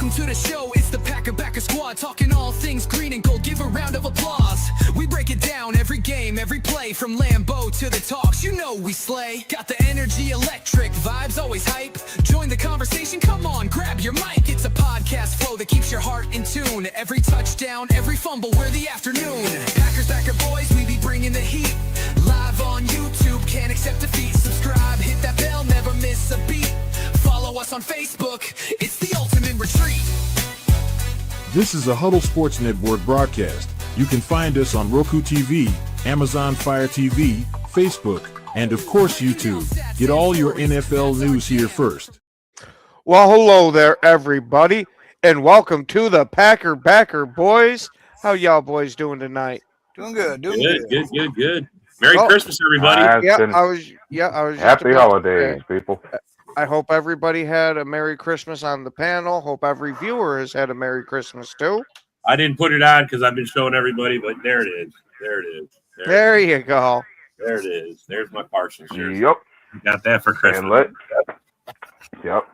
Welcome to the show, it's the Packer Squad, talking all things green and gold. Give a round of applause. We break it down every game, every play, from Lambeau to the talks. You know we slay. Got the energy, electric vibes, always hype. Join the conversation, come on, grab your mic. It's a podcast flow that keeps your heart in tune. Every touchdown, every fumble, we're the afternoon. Packer boys, we be bringing the heat. Live on YouTube, can't accept defeat. Subscribe, hit that bell, never miss a beat. Follow us on Facebook, it's the ultimate retreat. This is a Huddle Sports Network broadcast. You can find us on Roku TV, Amazon Fire TV, Facebook, and of course YouTube. Get all your NFL news here first. Well, hello there, everybody, and welcome to the Packer boys. How y'all boys doing tonight? Doing good. Good. Merry Christmas, everybody. I was Happy holidays, people. I hope everybody had a Merry Christmas on the panel. Hope every viewer has had a Merry Christmas too. I didn't put it on because I've been showing everybody, but there it is. There you go. There it is. There's my Parsons jersey. Yep. Got that for Christmas. Yep.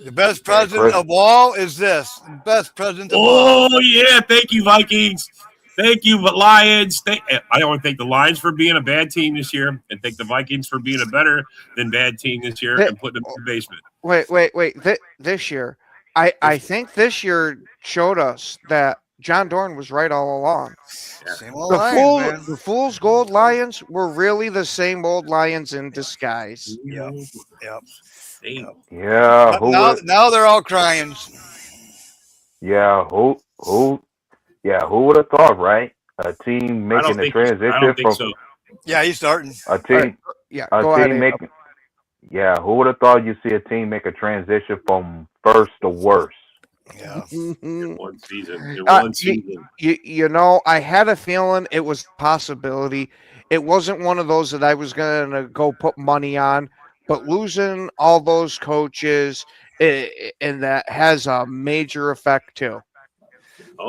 The best present of all is this. The best present of all. Oh, yeah. Thank you, Vikings. Thank you, Lions. I want to thank the Lions for being a bad team this year and thank the Vikings for being a better than bad team this year and putting them in the basement. Wait. This year, I think this year showed us that John Dorn was right all along. Yeah. Same old Lions, The Fool's Gold Lions were really the same old Lions in disguise. Yep. Yeah. Now they're all crying. Yeah. Who would have thought, right? A team making the transition I don't think from so. Yeah, he's starting. a team. Yeah, A go team ahead. making. Yeah. Who would have thought you'd see a team make a transition from first to worst? Yeah. Mhm. One season. You know, I had a feeling it was a possibility. It wasn't one of those that I was going to go put money on, but losing all those coaches, and that has a major effect too.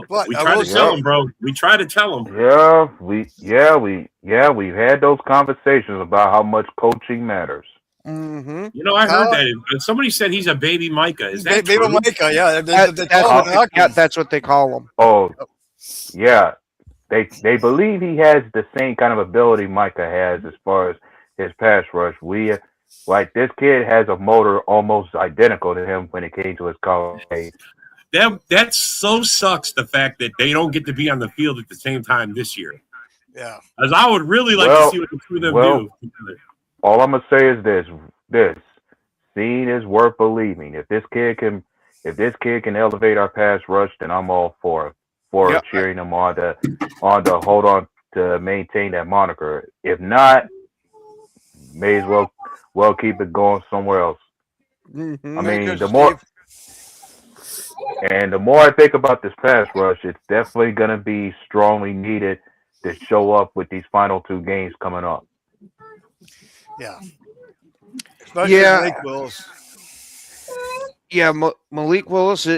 But We I try will to tell them, bro. We try to tell them. We've had those conversations about how much coaching matters. Mm-hmm. You know, I heard that. Somebody said he's a baby Micah. Is that Baby true? Micah, yeah. That's what they call them. Oh, yeah. They believe he has the same kind of ability Micah has as far as his pass rush. This kid has a motor almost identical to him when it came to his college days. That so sucks, the fact that they don't get to be on the field at the same time this year. Yeah. As I would really like to see what the two of them do. All I'm gonna say is this: seeing is worth believing. If this kid can elevate our pass rush, then I'm all for cheering him on to hold on to maintain that moniker. If not, may as well keep it going somewhere else. Mm-hmm. I mean, the more I think about this pass rush, it's definitely gonna be strongly needed to show up with these final two games coming up. Yeah. Especially Malik Willis. Yeah, Malik Willis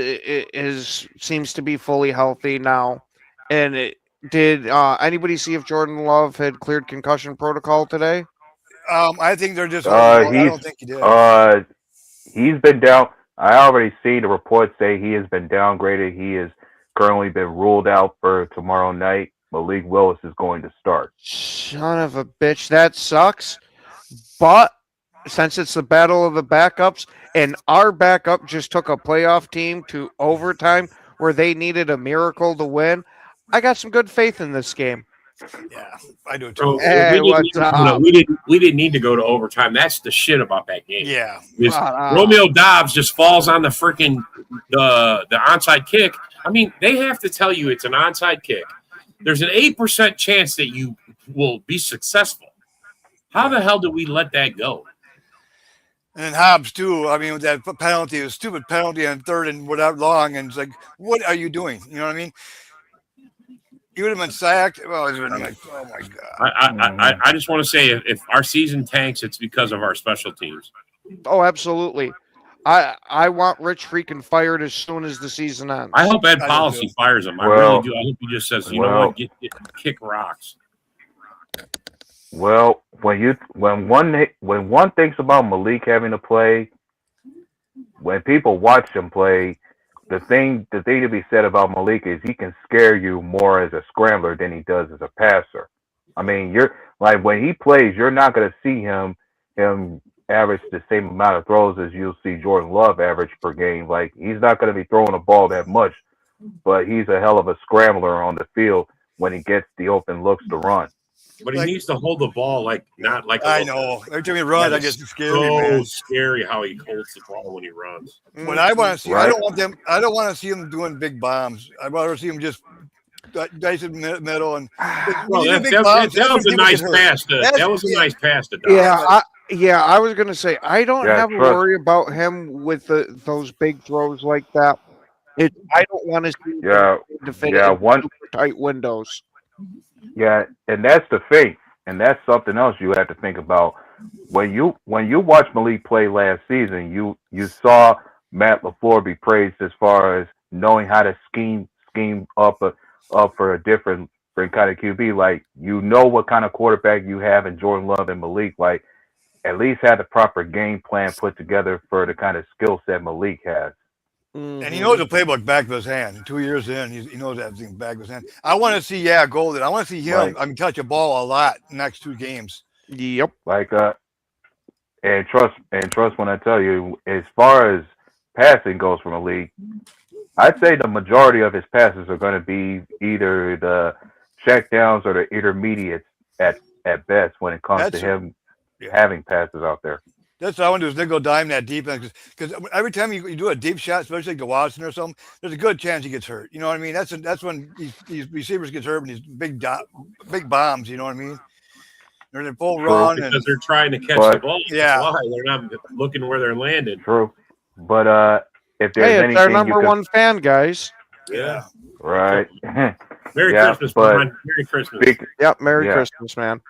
seems to be fully healthy now. And did anybody see if Jordan Love had cleared concussion protocol today? I think they're just. I don't think he did. He's been down. I already see the reports say he has been downgraded. He has currently been ruled out for tomorrow night. Malik Willis is going to start. Son of a bitch, that sucks. But since it's the battle of the backups, and our backup just took a playoff team to overtime where they needed a miracle to win, I got some good faith in this game. Yeah, I do So too. Hey, we didn't need to go to overtime. That's the shit about that game. Yeah. Romeo Dobbs just falls on the freaking the onside kick. I mean, they have to tell you it's an onside kick. There's an 8% chance that you will be successful. How the hell did we let that go? And then Hobbs too. I mean, with that penalty, a stupid penalty on third and without long, and it's like, what are you doing? You know what I mean? He would have been sacked. Well, it's been like, oh my god. I just want to say, if our season tanks, it's because of our special teams. Oh, absolutely. I want Rich freaking fired as soon as the season ends. I hope Ed Policy fires him. I really do. I hope he just says, you know what, kick rocks. Well, when one thinks about Malik having to play, when people watch him play, the thing to be said about Malik is he can scare you more as a scrambler than he does as a passer. I mean, you're like when he plays, you're not going to see him average the same amount of throws as you'll see Jordan Love average per game. Like he's not going to be throwing the ball that much, but he's a hell of a scrambler on the field when he gets the open looks to run. But he needs to hold the ball not like. I know. Every time he runs, I get scared. So scary how he holds the ball when he runs. What I want to see, Right. I don't want to see him doing big bombs. I'd rather see him just dice in the middle and. Well, when you do that big bombs, was that's a when nice people get hurt. pass. That was a nice pass to Yeah, I was gonna say I don't Yeah, have a trust- worry about him with those big throws like that. I don't want to see Yeah, him to fit yeah, in one- super tight windows. Yeah, and that's the thing, and that's something else you have to think about. When you watch Malik play last season, you saw Matt LaFleur be praised as far as knowing how to scheme up for a different kind of QB. Like you know what kind of quarterback you have in Jordan Love and Malik. Like at least have the proper game plan put together for the kind of skill set Malik has. And he knows the playbook back of his hand. 2 years in, he knows everything back of his hand. I want to see, Golden. I want to see him. Right. Touch a ball a lot next 2 games. Yep. Like and trust when I tell you, as far as passing goes from Malik, I'd say the majority of his passes are going to be either the checkdowns or the intermediates at best when it comes to him having passes out there. That's what I want to do is nickel dime that defense because every time you do a deep shot, especially like to Watson or something, there's a good chance he gets hurt. You know what I mean? That's when these receivers get hurt and these big bombs. You know what I mean? They're in full run because they're trying to catch the ball. Yeah, that's why they're not looking where they're landing. True, but if there's Hey, it's anything our number one fan, guys. Yeah. Right. Merry Christmas, man. Merry Christmas. Yep. Merry Christmas, man.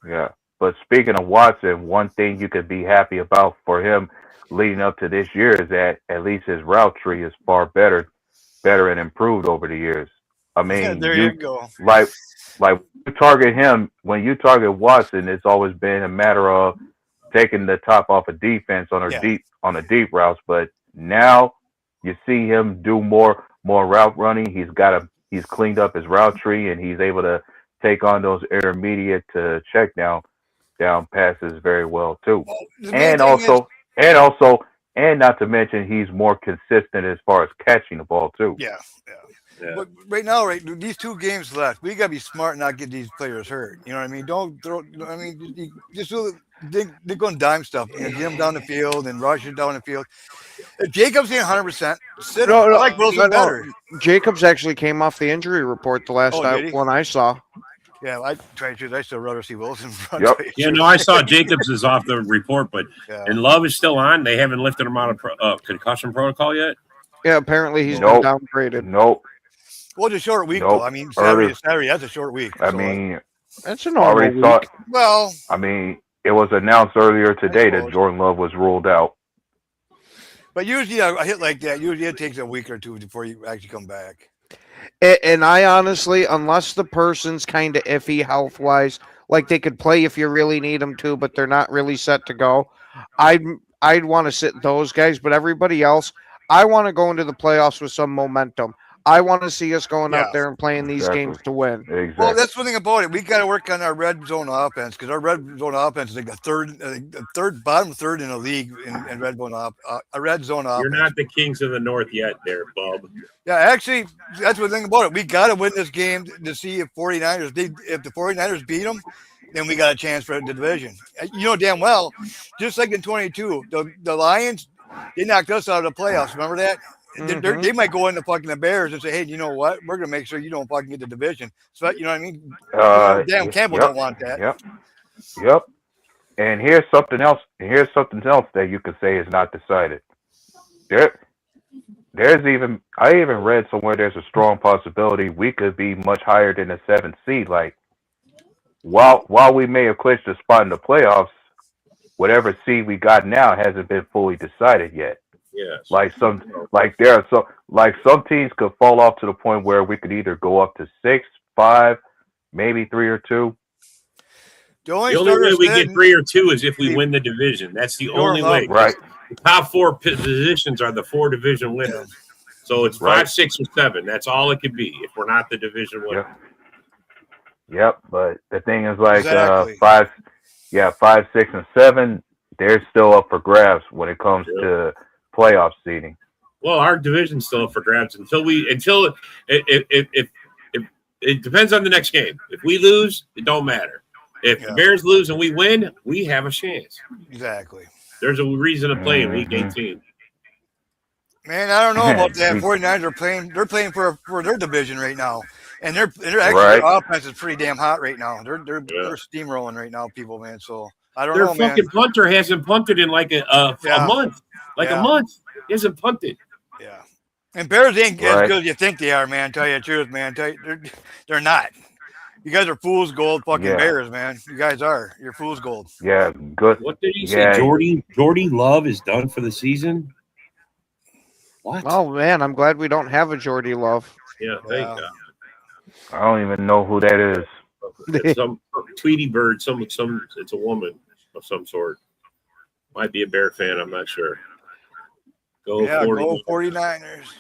Yeah. But speaking of Watson, one thing you could be happy about for him leading up to this year is that at least his route tree is far better and improved over the years. I mean, there you go. Like you target him when you target Watson, it's always been a matter of taking the top off of defense on the deep routes. But now you see him do more route running. He's cleaned up his route tree and he's able to take on those intermediate to check down passes very well too. And not to mention he's more consistent as far as catching the ball too. Yeah. But right now, these 2 games left, we gotta be smart and not get these players hurt. You know what I mean? Don't throw. I mean, just they're going dime stuff. Get them down the field and rush it down the field. If Jacobs ain't 100%, sit him. I like Wilson better. Jacobs actually came off the injury report the last one I saw. Yeah, I still rather see Wilson. Yep. Yeah, no, I saw Jacobs is off the report, but and Love is still on. They haven't lifted him out of concussion protocol yet. Yeah, apparently he's been downgraded. Nope. Well, it's a short week, though. I mean, Saturday, that's a short week. I mean, that's a normal week. Well, I mean, it was announced earlier today that Jordan Love was ruled out. But usually a hit like that, it takes a week or 2 before you actually come back. And I honestly, unless the person's kind of iffy health-wise, like they could play if you really need them to, but they're not really set to go, I'd want to sit those guys. But everybody else, I want to go into the playoffs with some momentum. I want to see us going out there and playing these games to win. Exactly. Well, that's one thing about it. We got to work on our red zone offense because our red zone offense is like bottom third in the league in red zone offense. You're not the Kings of the North yet, there, bub. Yeah, actually, that's one thing about it. We got to win this game to see if if the 49ers beat them, then we got a chance for the division. You know damn well, just like in 22, the Lions, they knocked us out of the playoffs. Remember that? Mm-hmm. They might go into fucking the Bears and say, hey, you know what? We're going to make sure you don't fucking get the division. So, you know what I mean? Damn Campbell don't want that. Yep. And here's something else. That you could say is not decided. I even read somewhere there's a strong possibility we could be much higher than the 7th seed. Like, while we may have clinched a spot in the playoffs, whatever seed we got now hasn't been fully decided yet. Yes. Some teams could fall off to the point where we could either go up to 6, 5, maybe 3 or 2. The only way we get 3 or 2 is if we win the division. That's the only way. Right. The top 4 positions are the 4 division winners. So it's Right. 5, 6, or 7. That's all it could be if we're not the division winner. Yep. But the thing is, like, Exactly. 5, 6, and 7, they're still up for grabs when it comes to playoff seeding. Well, our division's still up for grabs until it depends on the next game. If we lose, it don't matter. If the Bears lose and we win, we have a chance. Exactly. There's a reason to play in Week 18. Man, I don't know about that. 49ers are playing. They're playing for their division right now, and they're actually Right. their offense is pretty damn hot right now. They're steamrolling right now, people, man. So I don't Their know, man. fucking punter hasn't punted in like a month. A month. He hasn't punted. Yeah, and Bears ain't Right. as good as you think they are, man. Tell you the truth, man. They're not. You guys are fool's gold, fucking Bears, man. You guys are. You're fool's gold. Yeah, good. What did he say? Jordy Love is done for the season? What? Oh man, I'm glad we don't have a Jordy Love. Yeah, thank God. I don't even know who that is. It's some Tweety Bird, some it's a woman of some sort. Might be a Bear fan, I'm not sure. Go 49ers.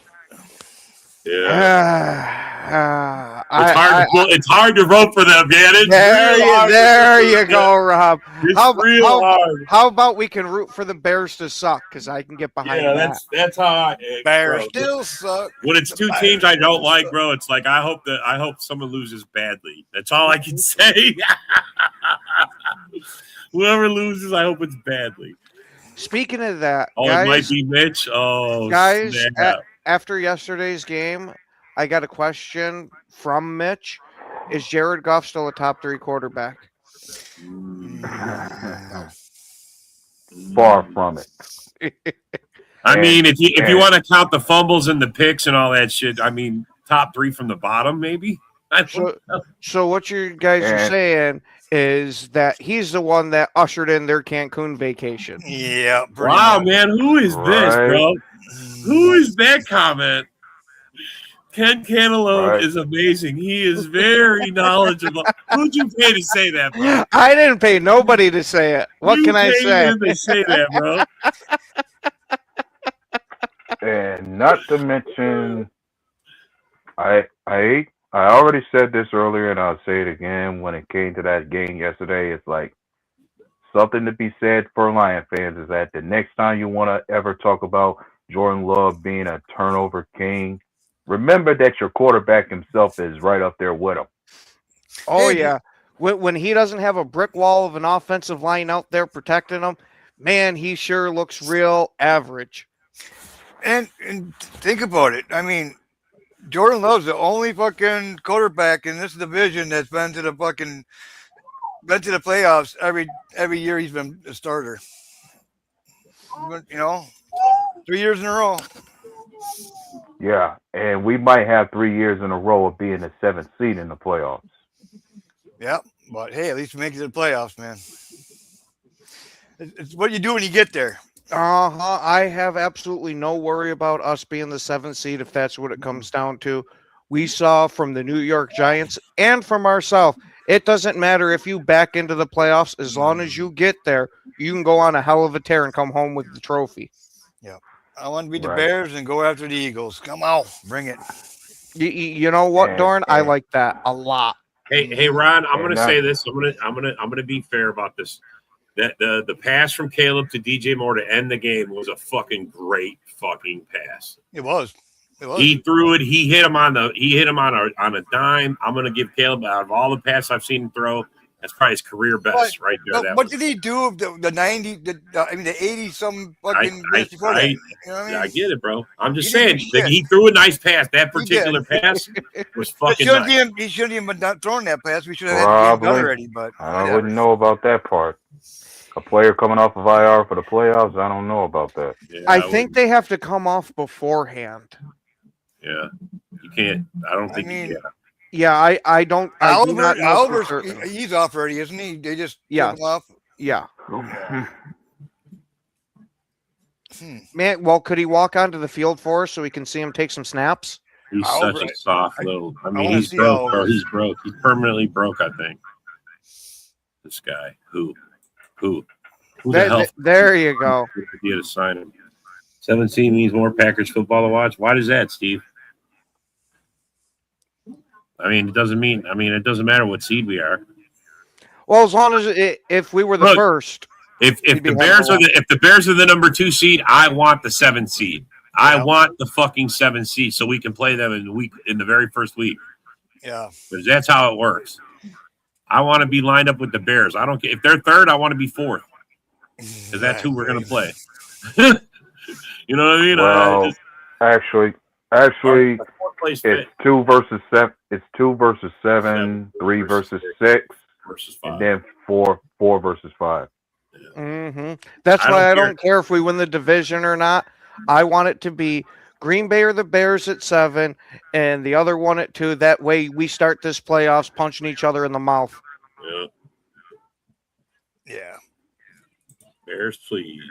Yeah. It's hard to vote for them, man. There you go, Rob. It's hard. How about we can root for the Bears to suck? Because I can get behind that. That's how Bears still suck. When it's two teams I don't like, bro, it's like I hope someone loses badly. That's all I can say. Whoever loses, I hope it's badly. Speaking of that, guys, it might be Mitch. Oh, guys, after yesterday's game, I got a question from Mitch. Is Jared Goff still a top 3 quarterback? Far from it. I mean, if you want to count the fumbles and the picks and all that shit, I mean, top 3 from the bottom, maybe. So what you guys are saying is that he's the one that ushered in their Cancun vacation. Yeah. Wow, man, who is this, bro? Who is that comment? Ken Cantaloupe is amazing. He is very knowledgeable. Who'd you pay to say that, bro? I didn't pay nobody to say it. What can I say? To say that, bro. And not to mention, I already said this earlier, and I'll say it again. When it came to that game yesterday, it's like something to be said for Lion fans is that the next time you want to ever talk about Jordan Love being a turnover king, remember that your quarterback himself is right up there with him. Oh, yeah. When he doesn't have a brick wall of an offensive line out there protecting him, man, he sure looks real average. And think about it. I mean, Jordan Love's the only fucking quarterback in this division that's been to the playoffs every year he's been a starter. You know, 3 years in a row. Yeah, and we might have 3 years in a row of being the 7th seed in the playoffs. Yeah, but hey, at least we make it to the playoffs, man. It's what you do when you get there. I have absolutely no worry about us being the 7th seed if that's what it comes down to. We saw from the New York Giants and from ourselves, it doesn't matter if you back into the playoffs. As long as you get there, you can go on a hell of a tear and come home with the trophy. Yeah. I want to beat the Bears and go after the Eagles. Come on, bring it. You know what, Dorn? I like that a lot. Hey, Ron, I'm going to say this. I'm going to be fair about this. That the pass from Caleb to DJ Moore to end the game was a fucking great fucking pass. It was. He threw it. He hit him on a dime. I'm going to give Caleb, out of all the passes I've seen him throw, that's probably his career best right there. What did he do? The 90, the 80 some fucking years before that? You know what I mean? I get it, bro. I'm just saying he threw a nice pass. That particular pass was fucking nice. He shouldn't even have thrown that pass. We should have had the game done already. But I wouldn't know about that part. A player coming off of IR for the playoffs, I don't know about that. Yeah, I think they have to come off beforehand. Yeah, you can't. I don't think you can. Yeah, I don't. Oliver, he's off already, isn't he? They just took him off. Yeah. Man, well, could he walk onto the field for us so we can see him take some snaps? He's such a soft little. I mean, he's broke, bro. He's broke. He's permanently broke, I think. This guy, who the hell? There you go. Idea to sign him. 7 seed means more Packers football to watch. Why does that, Steve? I mean, it doesn't mean. I mean, it doesn't matter what seed we are. Well, as long as if we were the Look, first, If We'd be the Bears having are the Bears are the number 2 seed, I want the 7 seed. I Yeah. want the fucking 7 seed so we can play them in the very first week. Yeah. Because that's how it works. I want to be lined up with the Bears. I don't care if they're third. I want to be fourth because that's who we're going to play. You know what I mean? Well, actually, fourth place it's fit 2 versus 7. It's 2 versus 7, 3 versus 6, versus and 5. then 4 versus 5. That's I why I don't don't care if we win the division or not. I want it to be Green Bay or the Bears at 7, and the other one at 2. That way, we start this playoffs punching each other in the mouth. Yeah. Yeah. Bears, please.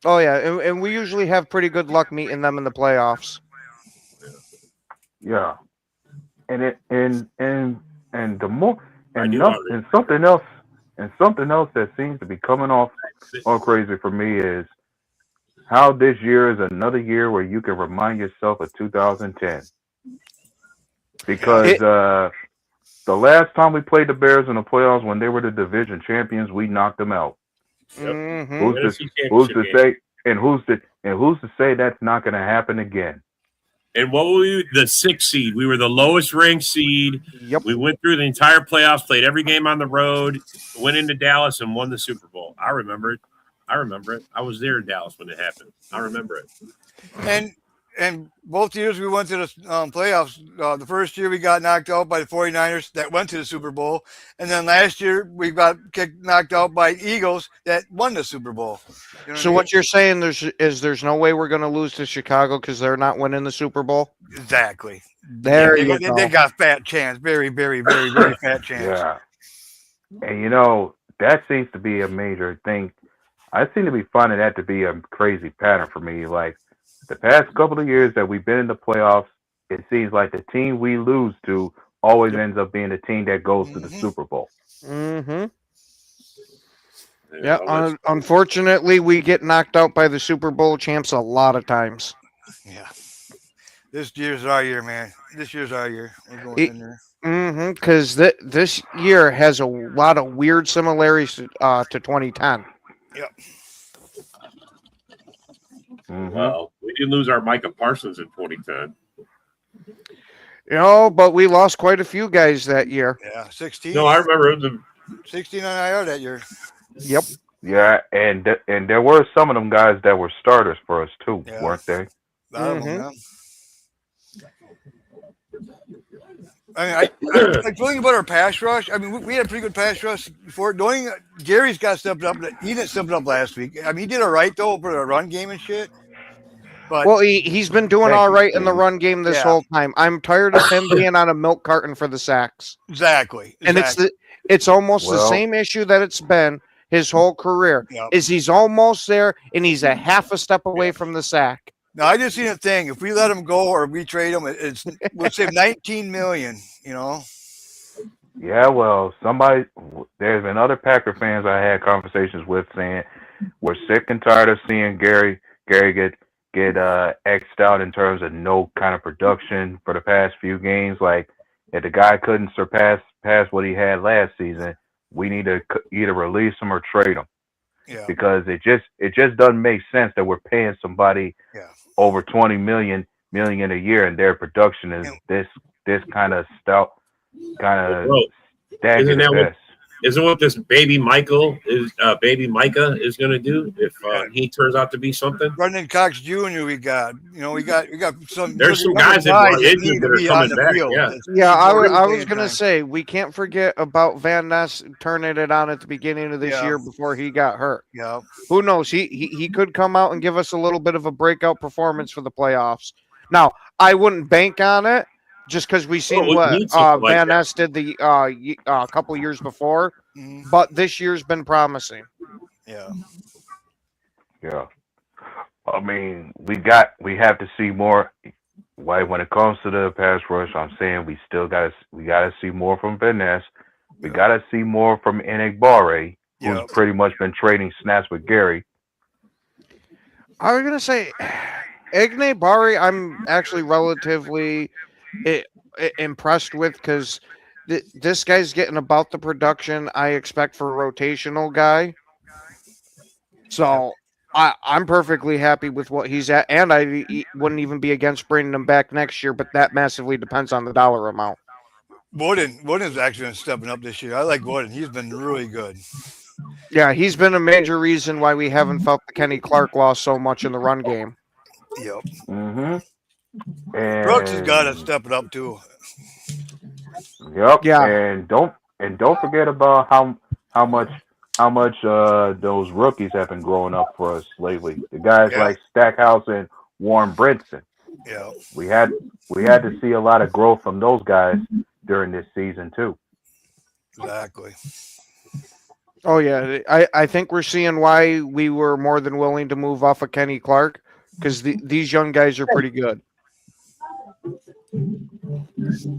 Oh yeah, and we usually have pretty good luck meeting them in the playoffs. Yeah, and the more I and knew nothing, already. and something else that seems to be coming off all crazy for me is how this year is another year where you can remind yourself of 2010 because the last time we played the Bears in the playoffs when they were the division champions, we knocked them out. Yep. Mhm. Who's NFC to championship say who's to say that's not going to happen again? And what were we? The 6th seed. We were the lowest ranked seed. Yep. We went through the entire playoffs, played every game on the road, went into Dallas, and won the Super Bowl. I remember it. I was there in Dallas when it happened. I remember it. And both years we went to the playoffs. The first year we got knocked out by the 49ers that went to the Super Bowl. And then last year we got knocked out by Eagles that won the Super Bowl. You know So what you're saying there's no way we're going to lose to Chicago because they're not winning the Super Bowl? Exactly. There they, you they, go. they got fat chance. Very, very, very, very fat chance. Yeah, and that seems to be a major thing. I seem to be finding that to be a crazy pattern for me. Like the past couple of years that we've been in the playoffs, it seems like the team we lose to always ends up being the team that goes to the Super Bowl. Mm-hmm. Yeah, Yeah, unfortunately, we get knocked out by the Super Bowl champs a lot of times. Yeah. This year's our year, man. This year's our year. We're going in there. Mm-hmm. Because this year has a lot of weird similarities to 2010. Yep. Mhm. Well, we didn't lose our Micah Parsons in 2010. But we lost quite a few guys that year. Yeah. 16. No, I remember 16 on IR that year. Yep. Yeah, and there were some of them guys that were starters for us too, Yeah. weren't they? A lot of them, yeah. I mean, like feeling about our pass rush. I mean, we had a pretty good pass rush before. Knowing Gary's got stepped up, he didn't step it up last week. I mean, he did all right though for the run game and shit. But Well, he's been doing Thank all you, right in the Steve. run game this Yeah. whole time. I'm tired of him being on a milk carton for the sacks. exactly. And it's almost the Well- same issue that it's been his whole career. Yep. Is he's almost there and he's a half a step away from the sack. Now I just seen a thing. If we let him go or we trade him, we'll save 19 million. You know. Yeah, well, there's been other Packer fans I had conversations with saying we're sick and tired of seeing Gary get X'd out in terms of no kind of production for the past few games. Like if the guy couldn't surpass what he had last season, we need to either release him or trade him Yeah. because it just doesn't make sense that we're paying somebody Yeah. over 20 million a year and their production is this kind of stout, kind of Bro, stagnant isn't that at what- best. Isn't what this baby Micah is going to do if he turns out to be something? Brendan Cox Jr. We got some. There's some younger guys that are injured need to that are be on coming the back, field. yeah. It's- Yeah, I really was playing going to time. say, we can't forget about Van Ness turning it on at the beginning of this Yeah. year before he got hurt. Yeah. Who knows? He could come out and give us a little bit of a breakout performance for the playoffs. Now, I wouldn't bank on it just because we seen we what need something like Van that. Ness did the couple years before, Mhm. but this year's been promising. Yeah. Yeah. I mean, we have to see more. Why when it comes to the pass rush, I'm saying we gotta see more from Van Ness. We gotta see more from Enagbare, who's Yeah. pretty much been trading snaps with Gary. I was gonna say, Igne Bari. I'm actually relatively impressed with because this guy's getting about the production I expect for a rotational guy. So I'm perfectly happy with what he's at, and wouldn't even be against bringing him back next year. But that massively depends on the dollar amount. Wooden's actually been stepping up this year. I like Wooden. He's been really good. Yeah, he's been a major reason why we haven't felt the Kenny Clark loss so much in the run game. Yep. Mm-hmm. Brooks has got to And step it up too. yep. Yeah. And don't forget about how much those rookies have been growing up for us lately. The guys Yeah. like Stackhouse and Warren Brinson. Yeah. We had to see a lot of growth from those guys during this season too. Exactly. Oh yeah, I think we're seeing why we were more than willing to move off of Kenny Clark because these young guys are pretty good.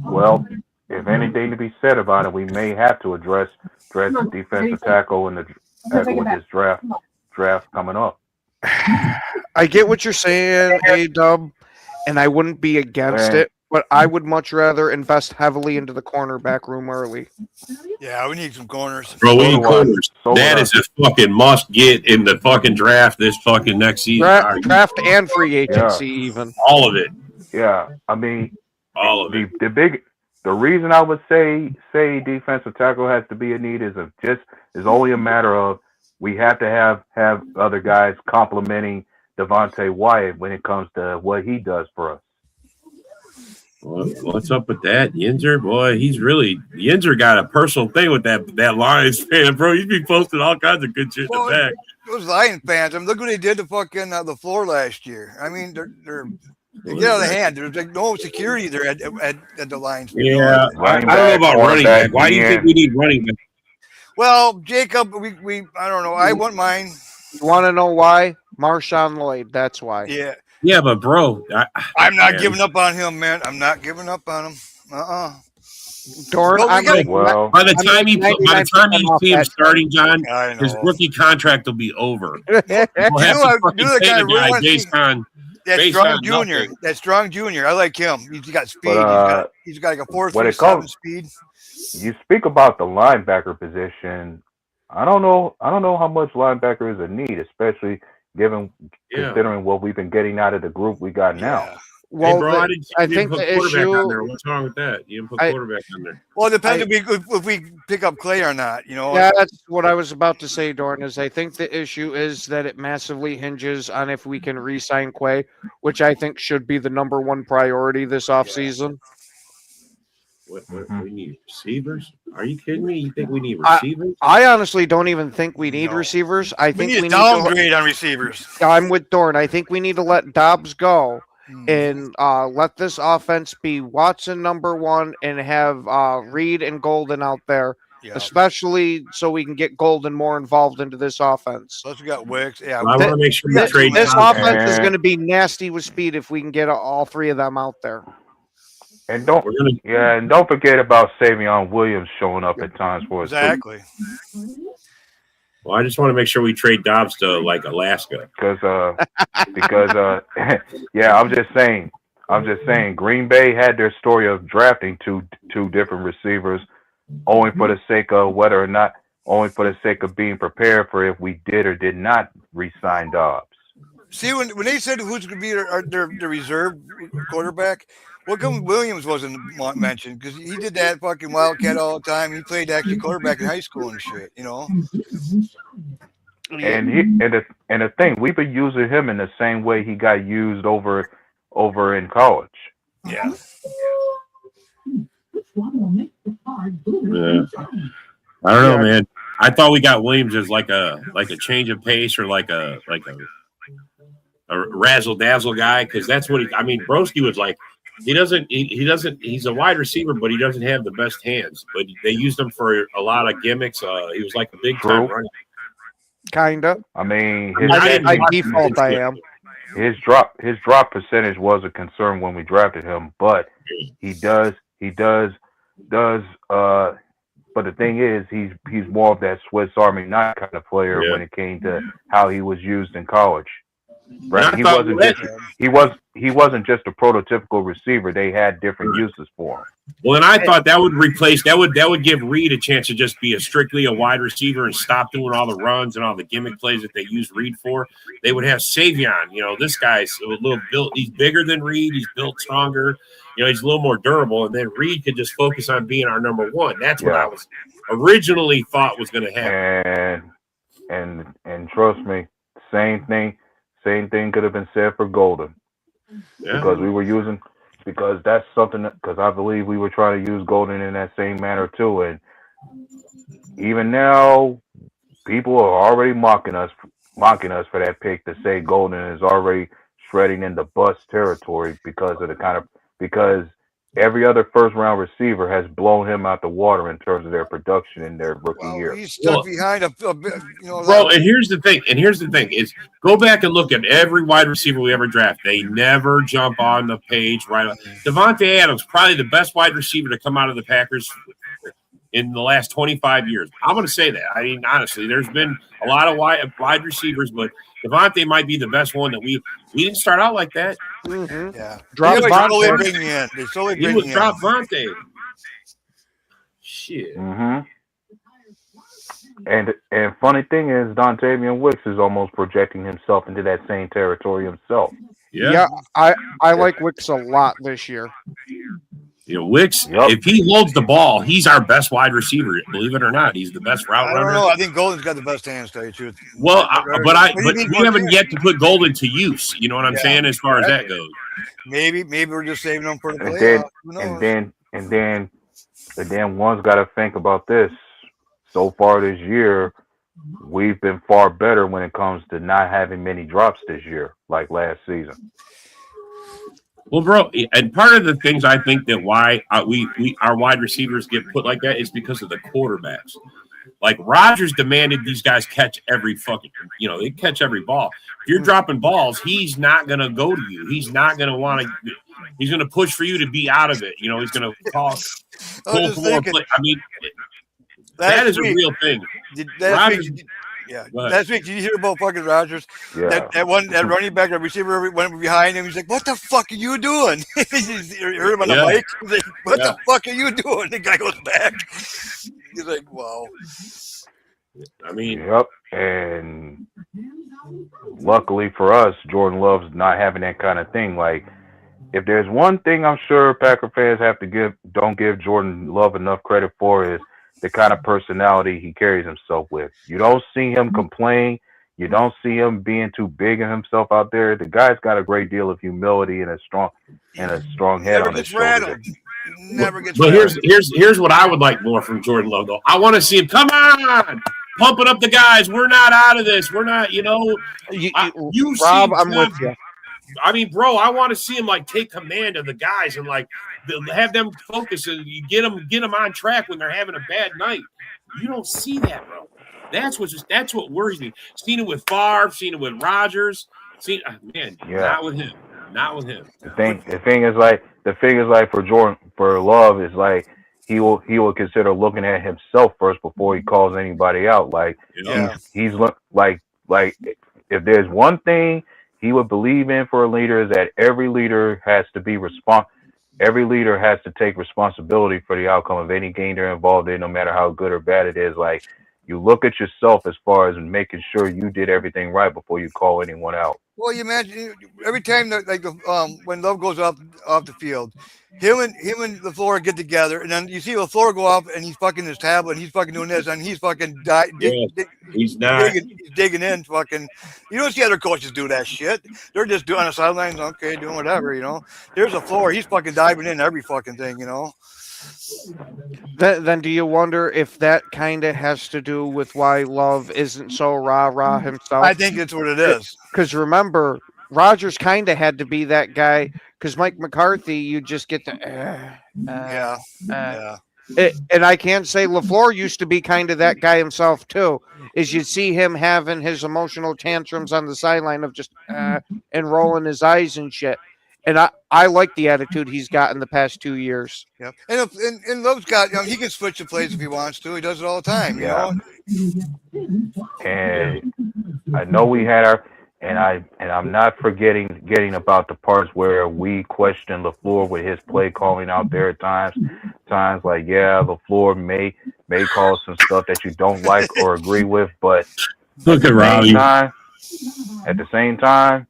Well, if anything to be said about it, we may have to address the defensive tackle in the with this draft coming up. I get what you're saying, A-Dub, and I wouldn't be against Man. it, but I would much rather invest heavily into the cornerback room early. Yeah, we need some corners. Bro, we So need do I. corners. So That do is a fucking must get in the fucking draft this fucking next season. Draft and free agency even. All of it. Yeah, I mean, All of it. the reason I would say defensive tackle has to be a need is only a matter of we have to have other guys complimenting Devontae Wyatt when it comes to what he does for us. What's up with that? Yinzer, boy, Yinzer got a personal thing with that Lions fan, bro. He's been posting all kinds of good shit in the back. Those Lion fans. I mean, look what they did to fucking the floor last year. I mean, they get out of hand. There's like no security there at the Lions. Yeah, I don't know about running back. Why do you think we need running back? Well, Jacob, we I don't know. I want mine. You want to know why? Marshawn Lloyd. That's why. Yeah. Yeah, but bro, I'm not giving up on him, man. I'm not giving up on him. Dorn, Well, we I'm got- Well, by the I'm time you 99% off see him that. starting, John, I know. his rookie contract will be over. We'll have You know, to I fucking do the pay guy the really guy wanna based see- on. That based strong on junior. nothing. That strong junior. I like him. He's got speed. But, he's got like a 4.37 comes- speed. you speak about the linebacker position. I don't know how much linebacker is a need, especially considering what we've been getting out of the group we got now. Yeah. Well, Hey, bro, I didn't see I you think put the quarterback issue. on there. What's wrong with that? You didn't put quarterback on there. Well, it depends if we pick up Clay or not. You know. Yeah, that's what I was about to say, Dorn, is I think the issue is that it massively hinges on if we can re-sign Quay, which I think should be the number one priority this offseason. We need receivers? Are you kidding me? You think we need I- receivers? I honestly don't even think we need No. receivers. I We think need we a need to, downgrade on receivers. I'm with Dorn. I think we need to let Dobbs go Hmm. and let this offense be Watson number one and have Reed and Golden out there, Yeah. especially so we can get Golden more involved into this offense. Plus we got Wicks. Yeah. I want to make sure we This- trade. This Dobbs. offense is And- going to be nasty with speed if we can get all three of them out there. And don't forget about Savion Williams showing up at times for us. Exactly. Well, I just want to make sure we trade Dobbs to like Alaska. Because yeah, I'm just saying Green Bay had their story of drafting two different receivers only for the sake of being prepared for if we did or did not re-sign Dobbs. See, when they said who's going to be their reserve quarterback, what come Williams wasn't mentioned? Because he did that fucking Wildcat all the time. He played actually quarterback in high school and shit, you know? And the thing, we've been using him in the same way he got used over in college. Yeah. Yeah. I don't know, man. I thought we got Williams as like a change of pace or like a razzle dazzle guy because that's what Broski was like. He's a wide receiver, but he doesn't have the best hands. But they used him for a lot of gimmicks. He was like a big time running. Kinda. I mean, By default, I am. his drop percentage was a concern when we drafted him, but he does but the thing is he's more of that Swiss Army knife kind of player when it came to how he was used in college. Right. I thought He wasn't just a prototypical receiver. They had different uses for him. Well, and I thought that would give Reed a chance to just be strictly a wide receiver and stop doing all the runs and all the gimmick plays that they use Reed for. They would have Savion. You know, this guy's a little built. He's bigger than Reed. He's built stronger. You know, he's a little more durable. And then Reed could just focus on being our number one. That's what I was originally thought was going to happen. And trust me, same thing could have been said for Golden. Yeah. Because that's something because I believe we were trying to use Golden in that same manner too. And even now, people are already mocking us for that pick to say Golden is already shredding in the bust territory because every other first round receiver has blown him out the water in terms of their production in their rookie year. He's stuck behind a bro. And here's the thing is go back and look at every wide receiver we ever draft. They never jump on the page right away. Devontae Adams, probably the best wide receiver to come out of the Packers in the last 25 years. I'm going to say that. I mean, honestly, there's been a lot of wide receivers, but Devontae might be the best one that we didn't start out like that. Mm-hmm. Yeah. Drop They slowly bring in. Drop Vontae. Shit. Mm-hmm. And funny thing is, Dontavian Wicks is almost projecting himself into that same territory himself. Yeah, I like Wicks a lot this year. You know, Wicks, if he holds the ball, he's our best wide receiver. Believe it or not, he's the best route runner. I don't know. I think Golden's got the best hands, to tell you the truth. Well, but we haven't yet to put Golden to use. You know what I'm saying? As far as that goes, maybe we're just saving them for the playoffs. And then one's got to think about this. So far this year, we've been far better when it comes to not having many drops this year, like last season. well, bro, and part of the things I think that why our wide receivers get put like that is because of the quarterbacks. Like Rodgers demanded these guys catch every fucking, they catch every ball. If you're dropping balls, he's not gonna go to you. He's not gonna want to. He's gonna push for you to be out of it. He's gonna call pull forward play. I mean, that is a real thing. Last week, did you hear about fucking Rodgers? Yeah. That running back, that receiver went behind him. He's like, "What the fuck are you doing?" You heard him on the mic. He's like, "What the fuck are you doing?" The guy goes back. He's like, "Wow." I mean, yep. And luckily for us, Jordan Love's not having that kind of thing. Like, if there's one thing I'm sure Packer fans don't give Jordan Love enough credit for is the kind of personality he carries himself with. You don't see him complain. You don't see him being too big of himself out there. The guy's got a great deal of humility and a strong head on his shoulders. Never gets but here's what I would like more from Jordan Love, though. I want to see him come on, pumping up the guys. We're not out of this. We're not, Rob, I'm with you. I mean, bro, I want to see him take command of the guys and have them focus and you get them on track when they're having a bad night. You don't see that, bro. That's what worries me. Seen it with Favre, seen it with Rodgers. Not with him. Not with him. The thing is for Love is he will consider looking at himself first before he calls anybody out. He's like if there's one thing he would believe in for a leader is that every leader has to take responsibility for the outcome of any game they're involved in, no matter how good or bad it is. Like, you look at yourself as far as making sure you did everything right before you call anyone out. Well, you imagine every time when Love goes off the field, him and LaFleur get together, and then you see LaFleur go off and he's fucking his tablet, and he's fucking doing this, and he's fucking he's digging in, fucking. You don't see other coaches do that shit. They're just doing the sidelines, okay, doing whatever, There's LaFleur, he's fucking diving in every fucking thing, Then do you wonder if that kind of has to do with why Love isn't so rah-rah himself? I think that's what it is. Because remember, Rodgers kind of had to be that guy because Mike McCarthy, you just get the and I can't say LaFleur used to be kind of that guy himself too. Is you'd see him having his emotional tantrums on the sideline of just and rolling his eyes and shit. And I like the attitude he's got in the past 2 years. Yeah, and Love's got he can switch the plays if he wants to. He does it all the time. And I know we had and I'm not getting about the parts where we question LaFleur with his play calling out there at times. Times like, yeah, LaFleur may call some stuff that you don't like or agree with, but Look at Robbie. at the same time,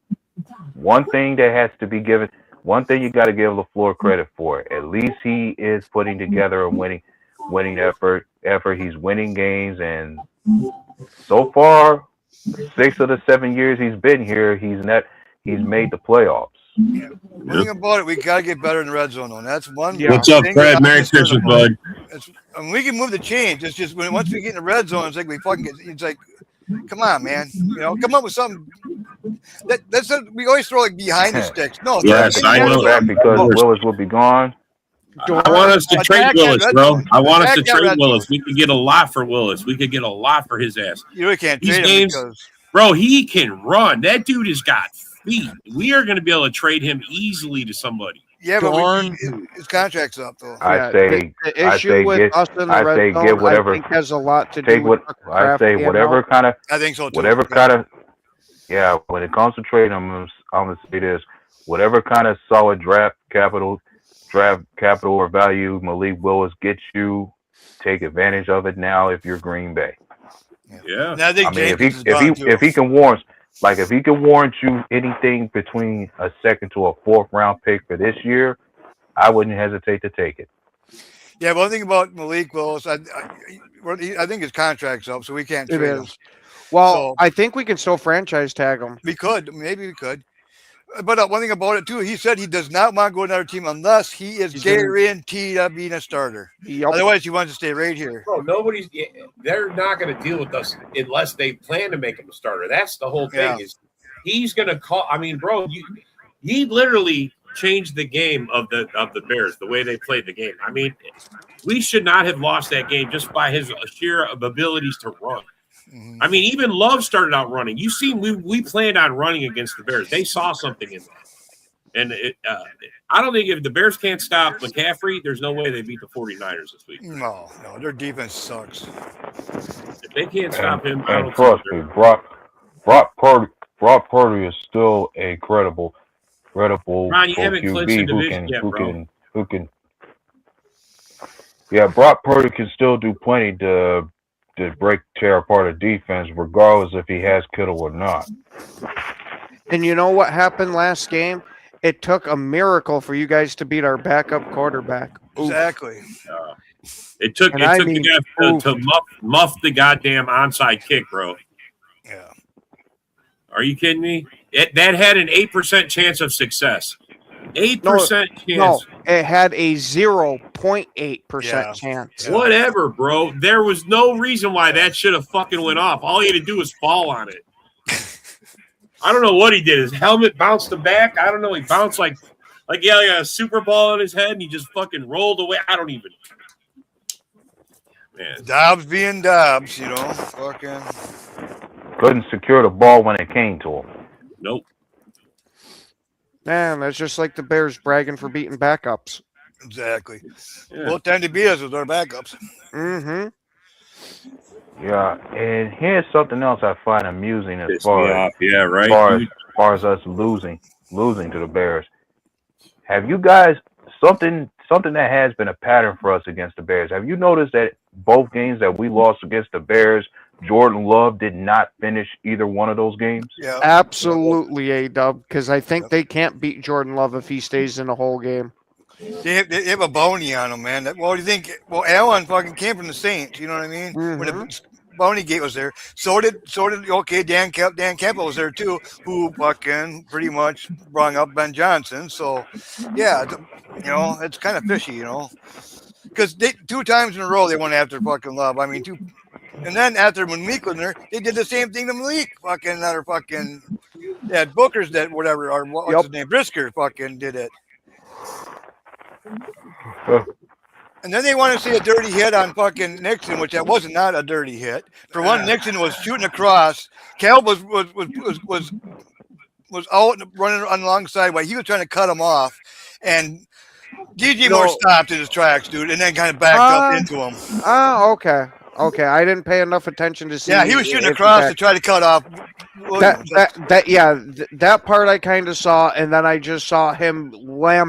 one thing that has to be given, one thing you got to give LaFleur credit for. At least he is putting together a winning effort. He's winning games, and so far, 6 of the 7 years he's been here, he's made the playoffs. Yeah. One thing about it, we gotta get better in the red zone. Though. That's one. What's up, thing Fred? that Merry I'm concerned Christmas, about. bud. And we can move the change. It's just once we get in the red zone, it's like we fucking get. It's like, come on, man. Come up with something. We always throw like behind the sticks. No, Yes, I know. Back because Willis will be gone. I want us to trade Attack that Willis, red bro. zone. I want us Attack to that trade red Willis. zone. We could get a lot for Willis. We could get a lot for his ass. You really can't These trade him games- because Bro, he can run. That dude has got feet. We are going to be able to trade him easily to somebody. but his contract's up though. I say the I issue say with get- us in the I red say zone, get whatever- I think has a lot to do take with what I say. Kraft Whatever kind of I think so too. whatever kind of when it comes to trading, I'm gonna say this: whatever kind of solid draft capital or value Malik Willis gets you, take advantage of it now. If you're Green Bay, Yeah. And I think I mean, Jenkins is gone too. if he can warrant you anything between a second to a fourth round pick for this year, I wouldn't hesitate to take it. Yeah, one thing about Malik Willis, I think his contract's up, so we can't It trade him. is. Well, So- I think we can still franchise tag him. Maybe we could. But one thing about it too, he said he does not want to go to another team unless he is guaranteed of being a starter. Yep. Otherwise, he wants to stay right here. Bro, they're not going to deal with us unless they plan to make him a starter. That's the whole thing. Yeah. Is he's going to call. I mean, bro, he literally changed the game of the Bears, the way they played the game. I mean, we should not have lost that game just by his sheer abilities to run. I mean, even Love started out running. You see, we planned on running against the Bears. They saw something in that. And I don't think if the Bears can't stop McCaffrey, there's no way they beat the 49ers this week. No, their defense sucks. If they can't stop him, I And don't trust think me, Brock Purdy is still a credible Ron, you haven't clinched the QB division yet, bro. who can. Yeah, Brock Purdy can still do plenty to tear apart a defense, regardless if he has Kittle or not. And you know what happened last game? It took a miracle for you guys to beat our backup quarterback. Oof. Exactly. It took And I the mean, guy to muff the goddamn onside kick, bro. Yeah. Are you kidding me? That had an 8% chance of success. 8% chance. No, it had a 0.8% Yeah. chance. Yeah. Whatever, bro. There was no reason why that should have fucking went off. All he had to do was fall on it. I don't know what he did. His helmet bounced him back. I don't know. He bounced like he got a Super Ball on his head and he just fucking rolled away. I don't even. Man. Dobbs being Dobbs, fucking. Couldn't secure the ball when it came to him. Nope. Man, that's just like the Bears bragging for beating backups. Exactly. Yeah. Both time to beat us with our backups. Mm-hmm. Yeah, and here's something else I find amusing as Pissed far me as off. Yeah, right. as far as us losing to the Bears. Have you guys something that has been a pattern for us against the Bears? Have you noticed that both games that we lost against the Bears, Jordan Love did not finish either one of those games? Yeah. Absolutely, A-Dub, because I think they can't beat Jordan Love if he stays in the whole game. They have a bounty on him, man. What do you think? Well, Allen fucking came from the Saints. You know what I mean? When the bounty gate was there, so did Dan Campbell was there too, who fucking pretty much brought up Ben Johnson. So yeah, it's kind of fishy, because 2 times in a row they went after fucking Love. I mean, and then after when Malik was there, they did the same thing to Malik. Fucking another fucking Booker's that whatever or what's his name Brisker fucking did it. And then they want to see a dirty hit on fucking Nixon, which that was not a dirty hit. For one, Nixon was shooting across. Cal was out running alongside while he was trying to cut him off, and DJ Moore stopped in his tracks, dude, and then kind of backed up into him. Oh, okay. Okay, I didn't pay enough attention to see. Yeah, he was shooting if across that- to try to cut off. that part I kind of saw, and then I just saw him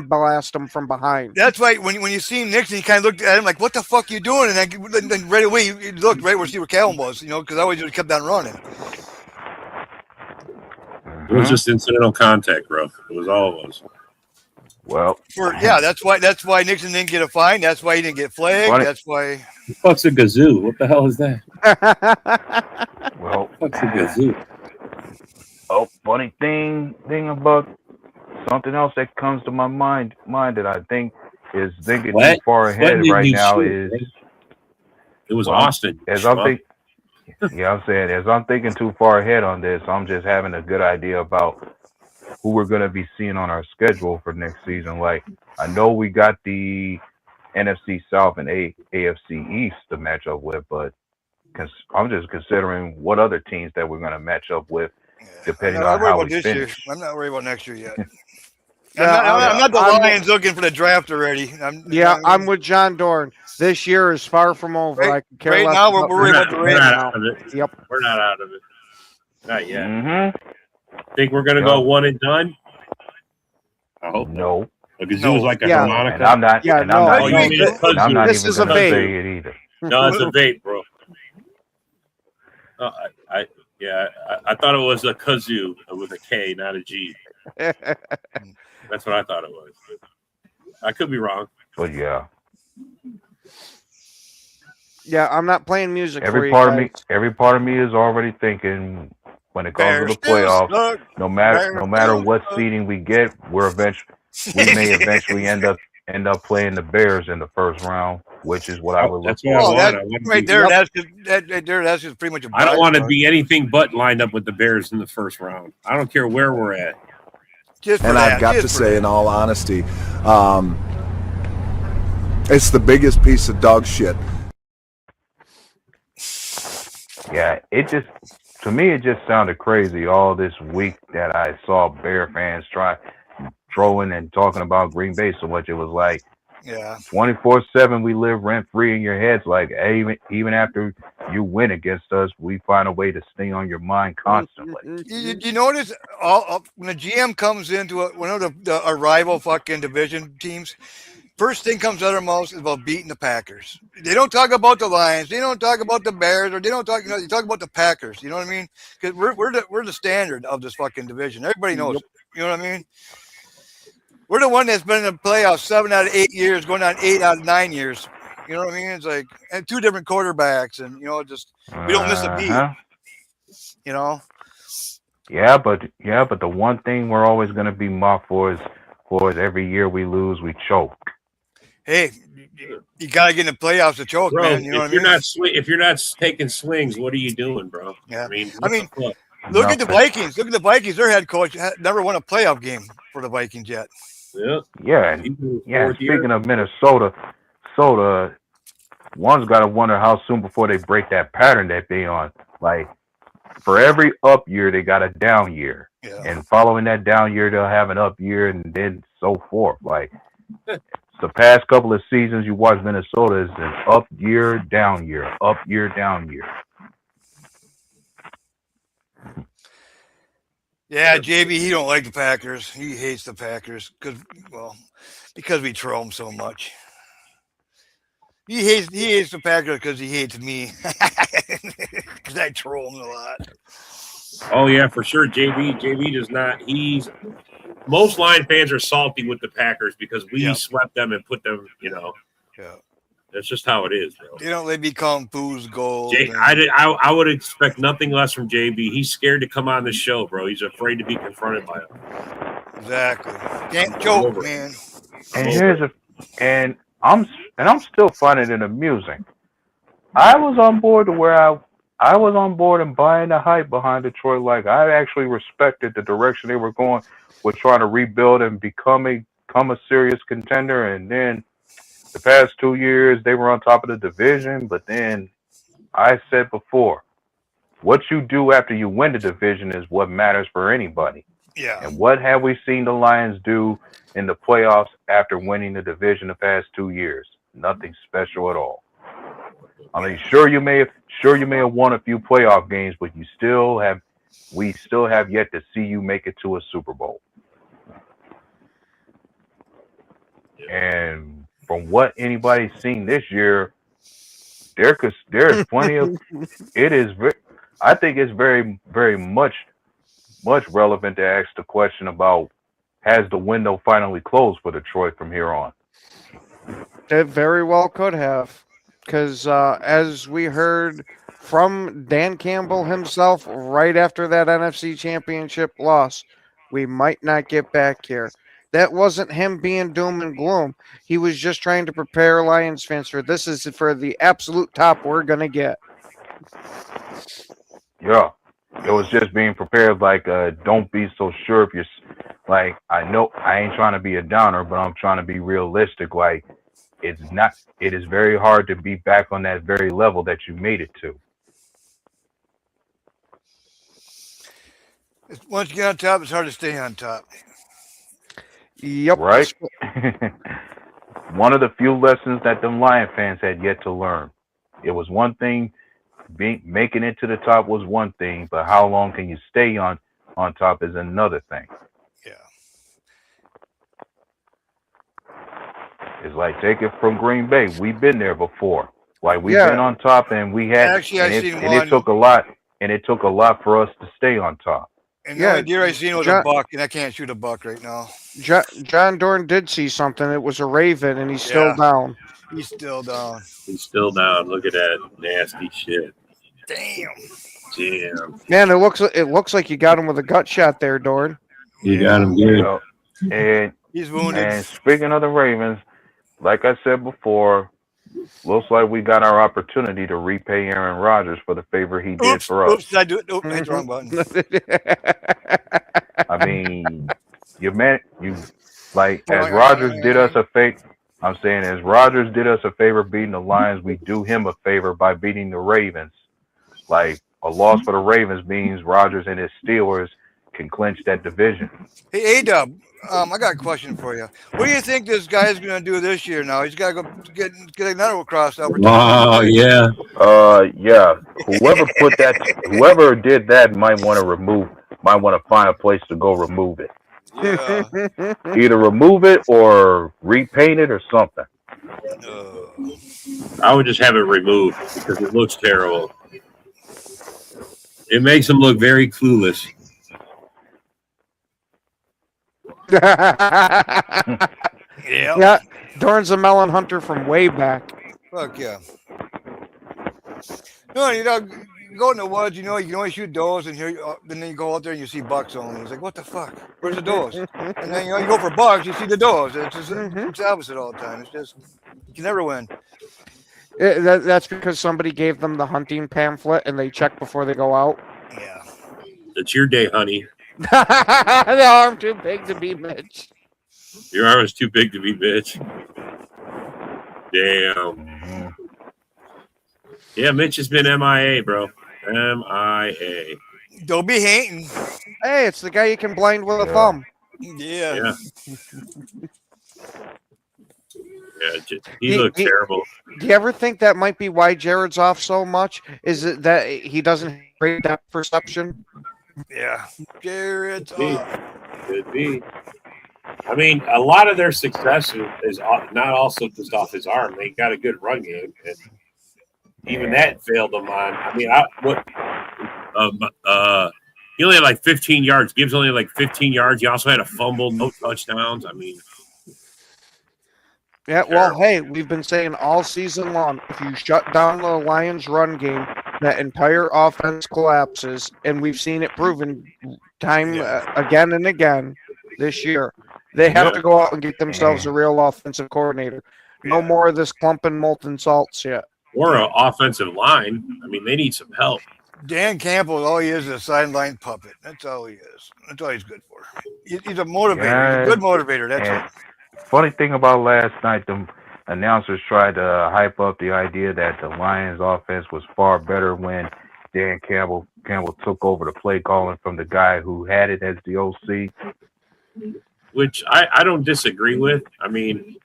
blast him from behind. That's why when you see Nixon, you kind of looked at him like, "What the fuck you doing?" And then right away you looked right where Steve Callum was, because I always just kept on running. It was just incidental contact, bro. It was all it was. Well, That's why Nixon didn't get a fine. That's why he didn't get flagged. Funny. That's why. The fuck's a gazoo? What the hell is that? well, What's a gazoo? oh, funny thing about something else that comes to my mind that I think is thinking What? too far ahead What did right you now shoot, is bro? It was Well, Austin. as I'm Schmuck. thinking. Yeah, I'm saying as I'm thinking too far ahead on this, I'm just having a good idea about who we're going to be seeing on our schedule for next season. Like, I know we got the NFC South and AFC East to match up with, but I'm just considering what other teams that we're going to match up with, depending on how we finish. I'm not worried about next year yet. Yeah, I'm not the I'm- Lions looking for the draft already. I'm with John Dorn. This year is far from over. I can care right less now, about we're worried about the We're Ravens. not out of it. Yep. We're not out of it. Not yet. Mm-hmm. Think we're gonna go one and done? I hope. No, A gazoo No. is like a Yeah. harmonica. and I'm not. Yeah, and no, I'm not Oh, you even. mean a And I'm not kazoo? This even is a going to vape. say it either. No, it's a vape, bro. I thought it was a kazoo with a K, not a G. That's what I thought it was. I could be wrong. But yeah, Yeah, I'm not playing music for every you part of guys. me, every part of me is already thinking when it comes to the playoffs. No matter what seeding we get, we may eventually end up playing the Bears in the first round, which is what I would look That's what I for. want. that, I want to right be- there, that's just pretty much a I don't want to byproduct. be anything but lined up with the Bears in the first round. I don't care where we're at. Just for And that, I've got just to for say, that. in all honesty, it's the biggest piece of dog shit. Yeah, to me it just sounded crazy all this week that I saw Bear fans throwing and talking about Green Bay so much. It was like Yeah. 24/7 we live rent free in your heads. Like, hey, even after you win against us, we find a way to stay on your mind constantly. You notice when the GM comes into one of the rival fucking division teams, first thing comes out of their mouths is about beating the Packers. They don't talk about the Lions. They don't talk about the Bears, or they don't talk. They talk about the Packers. You know what I mean? Because we're the standard of this fucking division. Everybody knows. It. You know what I mean? We're the one that's been in the playoffs 7 out of 8 years, going on 8 out of 9 years. You know what I mean? It's like, and 2 different quarterbacks, and just we don't miss a beat. Uh-huh. You know. Yeah, but the one thing we're always going to be mocked for is every year we lose, we choke. Hey, you gotta get in the playoffs to choke, Bro, man. You know what I mean? if you're not taking swings, what are you doing, bro? Yeah. I mean, I what mean, the fuck? Look at the Nothing. Vikings. Look at the Vikings. Their head coach never won a playoff game for the Vikings yet. Yeah. Yeah, and speaking of Minnesota, one's got to wonder how soon before they break that pattern that they on. Like, for every up year, they got a down year. Yeah. And following that down year, they'll have an up year and then so forth. Like, the past couple of seasons you watch Minnesota is an up year, down year, up year, down year. Yeah, JB, he don't like the Packers. He hates the Packers because we troll him so much. He hates the Packers because he hates me. Because I troll him a lot. Oh yeah, for sure. JB does not. Most Lion fans are salty with the Packers because we swept them and put them. Yeah. That's just how it is, bro. They become fool's gold. I would expect nothing less from JB. He's scared to come on the show, bro. He's afraid to be confronted by him. Exactly. Can't joke, man. And I'm still finding it amusing. I was on board to where I was on board and buying the hype behind Detroit. Like, I actually respected the direction they were going with trying to rebuild and become a serious contender. And then the past 2 years, they were on top of the division. But then I said before, what you do after you win the division is what matters for anybody. Yeah. And what have we seen the Lions do in the playoffs after winning the division the past 2 years? Nothing special at all. I mean, sure you may have won a few playoff games, but we still have yet to see you make it to a Super Bowl. And from what anybody's seen this year, there is plenty of. I think it's very, very much relevant to ask the question about, has the window finally closed for Detroit from here on? It very well could have, because as we heard from Dan Campbell himself right after that NFC Championship loss, we might not get back here. That wasn't him being doom and gloom. He was just trying to prepare Lions fans for this is for the absolute top we're going to get. Yeah. It was just being prepared, like, don't be so sure if you're, like, I know I ain't trying to be a downer, but I'm trying to be realistic. Like, it is very hard to be back on that very level that you made it to. Once you get on top, it's hard to stay on top. Yep. Right? One of the few lessons that them Lion fans had yet to learn. It was one thing, making it to the top was one thing, but how long can you stay on top is another thing. Yeah. It's like, take it from Green Bay. We've been there before. Like, we've been on top, and we had, Actually, it took a lot, and it took a lot for us to stay on top. And the only deer I seen was a buck, and I can't shoot a buck right now. John Dorn did see something. It was a raven, and he's still down. He's still down. He's still down. Look at that nasty shit. Damn. Man, it looks like you got him with a gut shot there, Dorn. You got him good. And he's wounded. And speaking of the Ravens, like I said before, looks like we got our opportunity to repay Aaron Rodgers for the favor he did for us. Oops, did I do it? Nope, I hit the wrong button. I mean, as Rodgers did us a favor. I'm saying, as Rodgers did us a favor beating the Lions, we do him a favor by beating the Ravens. Like, a loss for the Ravens means Rodgers and his Steelers can clinch that division. Hey, A-Dub, I got a question for you. What do you think this guy is going to do this year now? He's got to go get another cross over. Oh, yeah. Yeah. Whoever did that might want to find a place to go remove it. Yeah. Either remove it or repaint it or something. I would just have it removed because it looks terrible. It makes him look very clueless. Yeah, Dorn's a melon hunter from way back. Fuck yeah. No, you go in the woods, you can only shoot does, and then you go out there and you see bucks only. It's like, what the fuck? Where's the does? And then you go for bucks, you see the does. It's just it's the opposite all the time. It's just you can never win. That's because somebody gave them the hunting pamphlet and they check before they go out. Yeah. It's your day, honey. The arm too big to be Mitch. Your arm is too big to be Mitch. Damn. Yeah, Mitch has been MIA, bro. MIA. Don't be hating. Hey, it's the guy you can blind with a thumb. Yeah. He looked terrible. Do you ever think that might be why Jared's off so much? Is it that he doesn't have great depth perception? Yeah. Jared's off. Could be. I mean, a lot of their success is not also just off his arm. They got a good run game, and even that failed them on. I mean, he only had like 15 yards. Gibbs only had like 15 yards. He also had a fumble, no touchdowns. I mean, yeah. Well, hey, we've been saying all season long, if you shut down the Lions' run game, that entire offense collapses, and we've seen it proven time again and again this year. They have to go out and get themselves a real offensive coordinator. No more of this clumping molten salts yet. Or an offensive line. I mean, they need some help. Dan Campbell, all he is a sideline puppet. That's all he is. That's all he's good for. He's a motivator. He's a good motivator. That's it. Funny thing about last night, the announcers tried to hype up the idea that the Lions offense was far better when Dan Campbell took over the play calling from the guy who had it as the OC. Which I don't disagree with. I mean,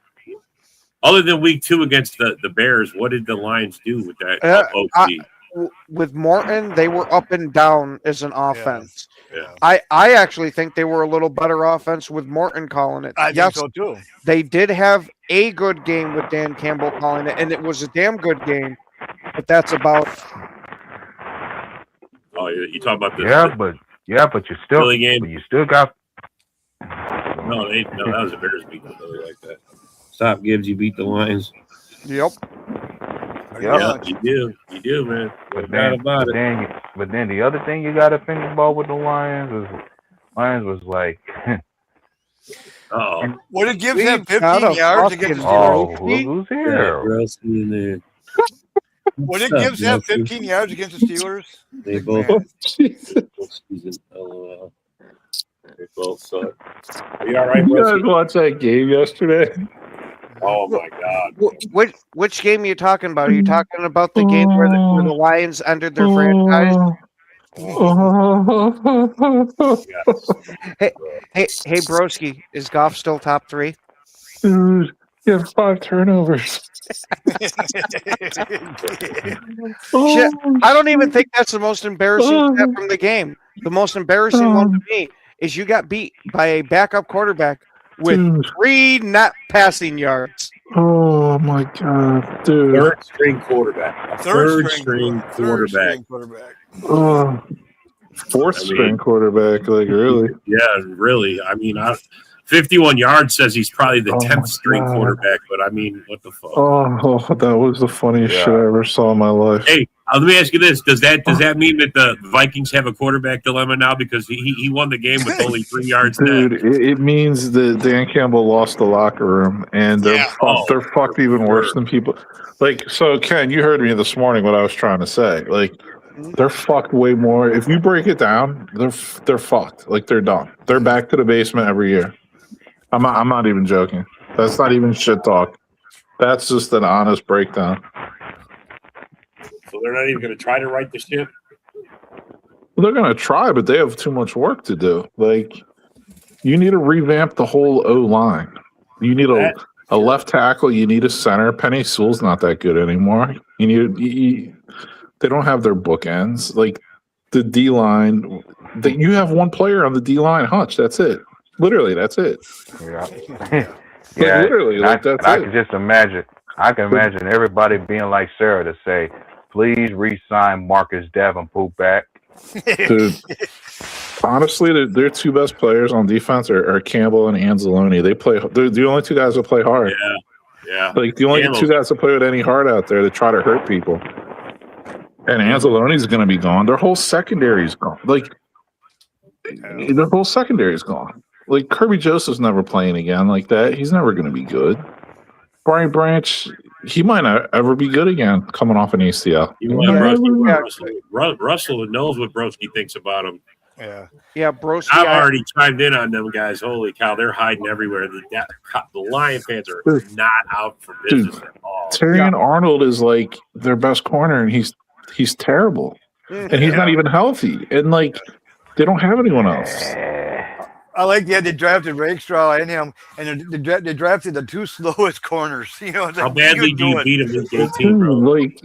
Other than week 2 against the Bears, what did the Lions do with that? With Morton, they were up and down as an offense. Yeah. I actually think they were a little better offense with Morton calling it. I think so too. They did have a good game with Dan Campbell calling it, and it was a damn good game. But that's about. Oh, you talking about the but you still Philly game? But you still got. No, that was a Bears beat the Philly like that. Stop, Gibbs. You beat the Lions. Yep. Yeah, you do, man. But then the other thing you got to think about with the Lions was like. Oh, What did Gibbs have 15 yards against the Oh, Steelers? who's here? What did Gibbs have 15 yards against the Steelers? They both. LOL. They both suck. Are you all right, You guys Rusty? watch that game yesterday? Oh my God. Which game are you talking about? Are you talking about the game where the Lions entered their franchise? Hey, Broski, is Goff still top 3? Dude, you have 5 turnovers. Shit, I don't even think that's the most embarrassing stat from the game. The most embarrassing one to me is you got beat by a backup quarterback with 3 net passing yards. Oh my God, dude. Third string quarterback. Third string quarterback. Oh, fourth string quarterback, like really? Yeah, really. I mean, 51 yards says he's probably the 10th string quarterback, but I mean, what the fuck? Oh, that was the funniest shit I ever saw in my life. Hey, let me ask you this: Does that mean that the Vikings have a quarterback dilemma now because he won the game with only 3 yards? Dude, it means that Dan Campbell lost the locker room, and they're fucked even worse than people. Like, so Ken, you heard me this morning what I was trying to say. Like, they're fucked way more. If you break it down, they're fucked. Like, they're done. They're back to the basement every year. I'm not even joking. That's not even shit talk. That's just an honest breakdown. So they're not even going to try to right the ship? Well, they're going to try, but they have too much work to do. Like, you need to revamp the whole O-line. You need a left tackle. You need a center. Penny Sewell's not that good anymore. They don't have their bookends. Like, the D-line, you have one player on the D-line, Hutch. That's it. Literally, that's it. Yeah. Like, literally, like, that's I it. can just imagine. I can imagine everybody being like Sarah to say, "Please re-sign Marcus Davenport back." Dude, honestly, their 2 best players on defense are Campbell and Anzalone. They're the only 2 guys that play hard. Yeah. Like, the only 2 guys that play with any heart out there that try to hurt people. And Anzalone's going to be gone. Their whole secondary is gone. Like, their whole secondary is gone. Like, Kirby Joseph's never playing again like that. He's never going to be good. Brian Branch, he might not ever be good again coming off an ACL. Russell knows what Broski thinks about him. Yeah, Broski. I've already chimed in on them guys. Holy cow, they're hiding everywhere. The Lion fans are not out for business at all. Terrion Arnold is like their best corner, and he's terrible. And he's not even healthy. And, like, they don't have anyone else. I like they drafted Rakestraw and him, and they drafted the 2 slowest corners. You know, how badly do you beat him in week 18, bro? Like,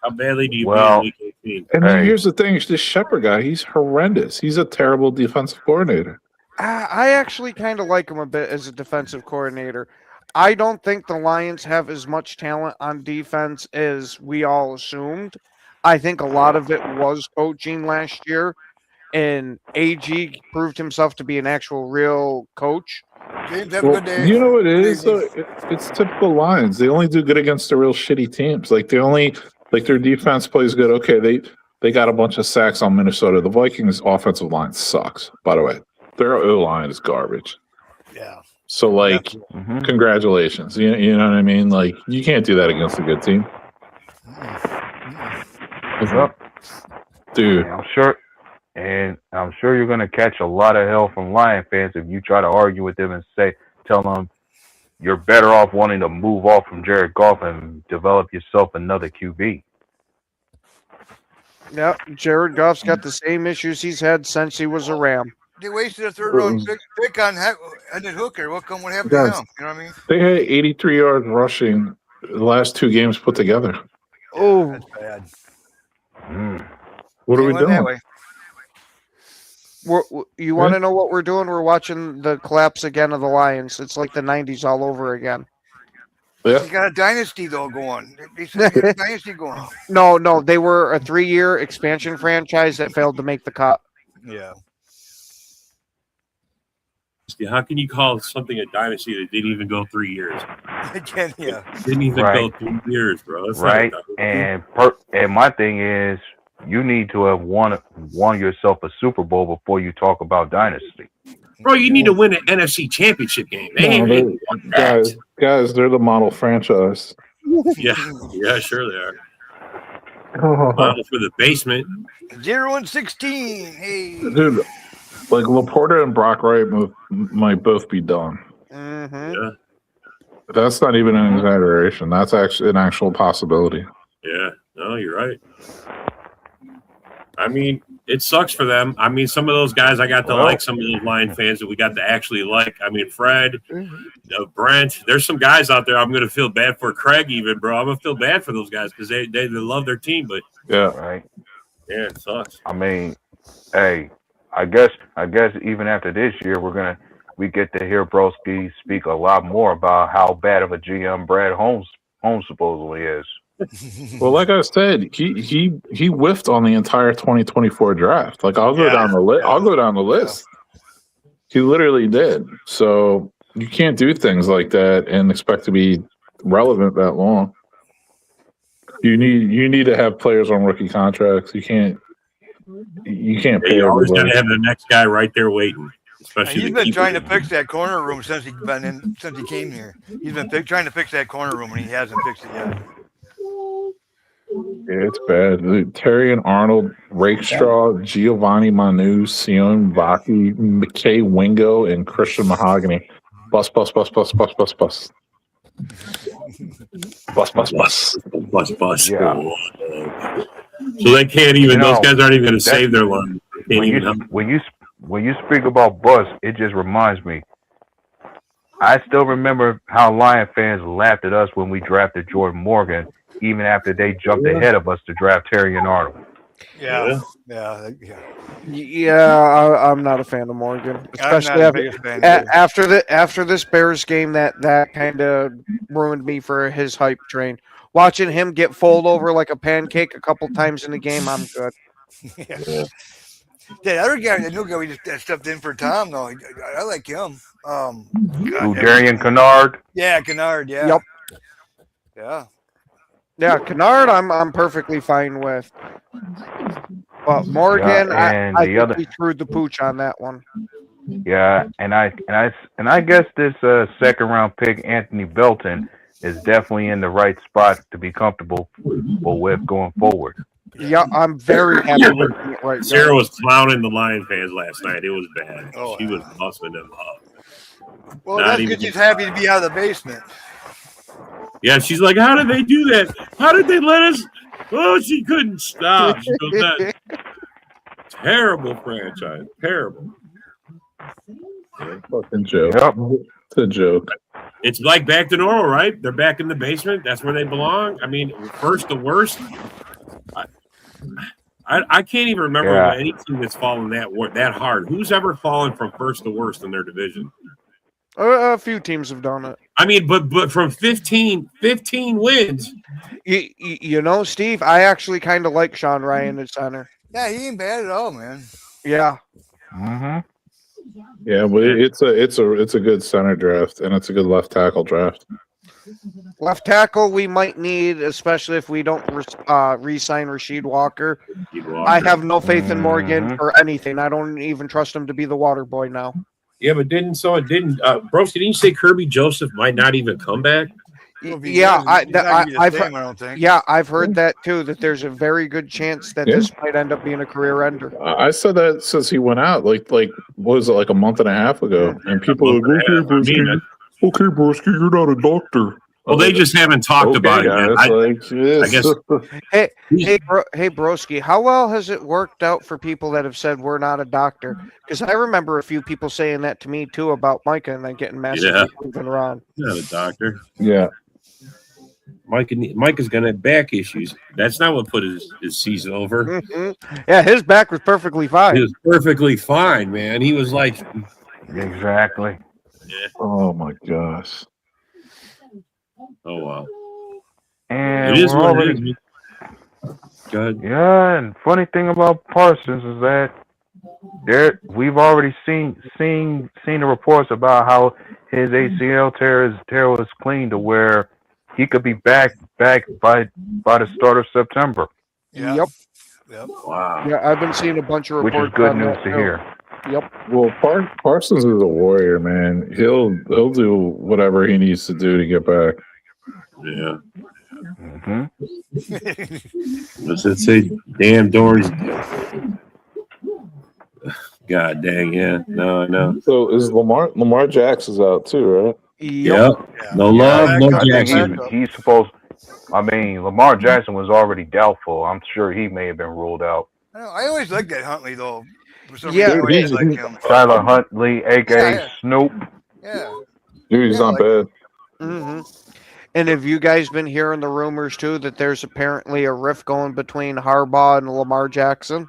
how badly do you beat him in week 18? And then here's the thing: this Shepard guy, he's horrendous. He's a terrible defensive coordinator. I actually kind of like him a bit as a defensive coordinator. I don't think the Lions have as much talent on defense as we all assumed. I think a lot of it was coaching last year. And AG proved himself to be an actual real coach. James, have a good day. You know what it is? It's typical Lions. They only do good against the real shitty teams. Like, their defense plays good. Okay, they got a bunch of sacks on Minnesota. The Vikings' offensive line sucks, by the way. Their O-line is garbage. Yeah. So, like, congratulations. You know what I mean? Like, you can't do that against a good team. Dude. I'm sure you're going to catch a lot of hell from Lion fans if you try to argue with them and tell them you're better off wanting to move off from Jared Goff and develop yourself another QB. Yep, Jared Goff's got the same issues he's had since he was a Ram. They wasted a third round pick on Hendon Hooker. What happened to Guys, him? You know what I mean? They had 83 yards rushing the last 2 games put together. Oh, That's bad. What are we They went that doing? way. you want to know what we're doing? We're watching the collapse again of the Lions. It's like the 90s all over again. Yeah. They got a dynasty though going. They said they got a dynasty going. No, they were a 3-year expansion franchise that failed to make the cut. Yeah. How can you call something a dynasty that didn't even go 3 years? Again, yeah. Didn't even Right. go 3 years, bro. That's Right. not And my thing is, you need to have won yourself a Super Bowl before you talk about dynasty. bro, you need to win an NFC championship game. They No, ain't won that. guys, they're the model franchise. Yeah, sure they are. Model for the basement. 0-16. Hey. Dude, like Laporta and Brock Wright might both be done. Mm-hmm. Yeah, That's not even an exaggeration. That's actually an actual possibility. yeah. No, you're right. I mean, it sucks for them. I mean, some of those guys I got to like, some of those Lion fans that we got to actually like. I mean, Fred, Brent. There's some guys out there I'm going to feel bad for. Craig, even, bro. I'm going to feel bad for those guys because they love their team. But Yeah. Right. yeah, it sucks. I mean, hey, I guess even after this year, we get to hear Broski speak a lot more about how bad of a GM Brad Holmes supposedly is. Well, like I said, he whiffed on the entire 2024 draft. Like I'll go down the list. I'll go down the list. He literally did. So you can't do things like that and expect to be relevant that long. You need to have players on rookie contracts. You can't pay You're always going everybody. to have the next guy right there waiting. Especially He's the been keeper. trying to fix that corner room since he came here. He's been trying to fix that corner room, and he hasn't fixed it yet. Yeah, it's bad. Dude, Terry and Arnold, Rakestraw, Giovanni Manu, Sion Vaki, McKay Wingo, and Christian Mahogany. Bus. Bus. Bus. Yeah. So they can't even. You know, those guys aren't even going to save their line. They can't even. When you speak about bus, it just reminds me. I still remember how Lion fans laughed at us when we drafted Jordan Morgan, even after they jumped ahead of us to draft Terry and Arnold. Yeah. Yeah, I'm not a fan of Morgan, especially I'm not a biggest fan either. after this Bears game. That kind of ruined me for his hype train. Watching him get folded over like a pancake a couple times in the game, I'm good. Yeah. That other guy, the new guy we just stepped in for Tom, though, I like him. Who, Darian Kennard? Yeah, Kennard. Yeah. Yep. Yeah. Yeah, Kennard, I'm perfectly fine with. But Morgan, Yeah, and I the think other- we screwed the pooch on that one. Yeah, and I guess this second round pick, Anthony Belton, is definitely in the right spot to be comfortable with going forward. Yeah, I'm very happy with it right Sarah now. was clowning the Lion fans last night. It was bad. Oh, She yeah. was busting them up. Well, Not that's even- because he's happy to be out of the basement. Yeah, she's like, how did they do that? How did they let us? Oh, she couldn't stop. She goes, that terrible franchise. Terrible. Fucking joke. Yep. It's a joke. It's like back to normal, right? They're back in the basement. That's where they belong. I mean, first to worst. I can't even remember Yeah. any team that's fallen that hard. Who's ever fallen from first to worst in their division? A few teams have done it. I mean, but from 15 wins. You know, Steve, I actually kind of like Sean Ryan at center. Yeah, he ain't bad at all, man. Yeah. Mm-hmm. Yeah, but it's a good center draft and it's a good left tackle draft. Left tackle, we might need, especially if we don't re-sign Rasheed Walker. I have no faith in Morgan Mhm. for anything. I don't even trust him to be the water boy now. Yeah, but Broski, didn't you say Kirby Joseph might not even come back? Well, if he Yeah, does, he's not gonna be the I've same, I don't think. yeah, I've heard that too. That there's a very good chance that Yeah. this might end up being a career ender. I said that since he went out, like what was it, like a month and a half ago? And people are like, okay, Broski, you're not a doctor. Well, they just haven't talked about it yet. I guess Hey, Broski, how well has it worked out for people that have said we're not a doctor? Because I remember a few people saying that to me too about Micah and then getting massively proven wrong. not a doctor. Yeah. Mike is going to have back issues. That's not what put his season over. Yeah, his back was perfectly fine. He was perfectly fine, man. He was like, Exactly. Oh my gosh. oh wow. And It is we're what already, it is. Good. yeah, and funny thing about Parsons is that we've already seen the reports about how his ACL tear was clean to where he could be back by the start of September, Yeah. Yep. Wow. Yeah, I've been seeing a bunch of which reports. is good on news that, to too. hear. Yep. Well, Parsons is a warrior, man. He'll do whatever he needs to do to get back. Yeah. Hmm. Does it say damn Dory's? God dang, yeah. No, I know. So is Lamar Jackson's out too, right? Yep. No love, no I think Jackson. he's supposed. I mean, Lamar Jackson was already doubtful. I'm sure he may have been ruled out. I always liked that Huntley though. For some Yeah. reason, I always liked him. Tyler Huntley, aka Yeah. Snoop. Yeah. Dude, he's Yeah, not like- bad. hmm And have you guys been hearing the rumors too that there's apparently a rift going between Harbaugh and Lamar Jackson?